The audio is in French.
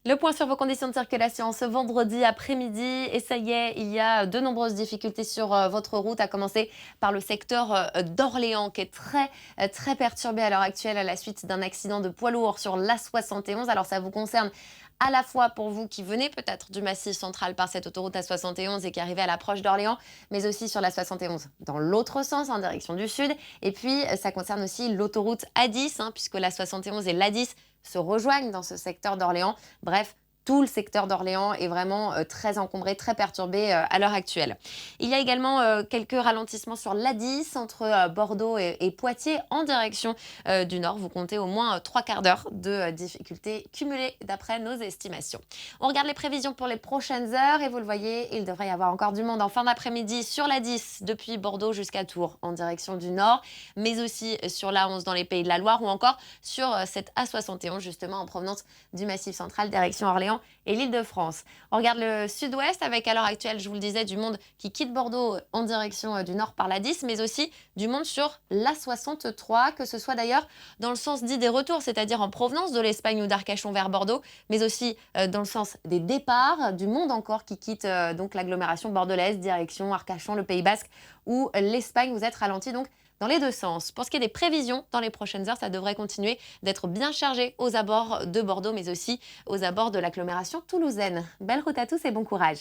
Le point sur vos conditions de circulation ce vendredi après-midi. Et ça y est, il y a de nombreuses difficultés sur votre route, à commencer par le secteur d'Orléans qui est très perturbé à l'heure actuelle à la suite d'un accident de poids lourd sur l'A71. Alors ça vous concerne à la fois pour vous qui venez peut-être du Massif central par cette autoroute A71 et qui arrivez à l'approche d'Orléans, mais aussi sur la 71 dans l'autre sens, en direction du sud. Et puis ça concerne aussi l'autoroute A10, puisque la 71 et l'A10 se rejoignent dans ce secteur d'Orléans. Bref, tout le secteur d'Orléans est vraiment très encombré, très perturbé à l'heure actuelle. Il y a également quelques ralentissements sur l'A10 entre Bordeaux et Poitiers en direction du nord. Vous comptez au moins 3/4 d'heure de difficultés cumulées d'après nos estimations. On regarde les prévisions pour les prochaines heures et vous le voyez, il devrait y avoir encore du monde en fin d'après-midi sur l'A10 depuis Bordeaux jusqu'à Tours en direction du nord, mais aussi sur l'A11 dans les Pays de la Loire ou encore sur cette A71 justement en provenance du Massif central direction Orléans et l'Île-de-France. On regarde le sud-ouest avec à l'heure actuelle, je vous le disais, du monde qui quitte Bordeaux en direction du nord par l'A10, mais aussi du monde sur l'A63, que ce soit d'ailleurs dans le sens dit des retours, c'est-à-dire en provenance de l'Espagne ou d'Arcachon vers Bordeaux, mais aussi dans le sens des départs, du monde encore qui quitte donc l'agglomération bordelaise, direction Arcachon, le Pays Basque ou l'Espagne. Vous êtes ralenti donc dans les deux sens. Pour ce qui est des prévisions, dans les prochaines heures, ça devrait continuer d'être bien chargé aux abords de Bordeaux, mais aussi aux abords de l'agglomération toulousaine. Belle route à tous et bon courage.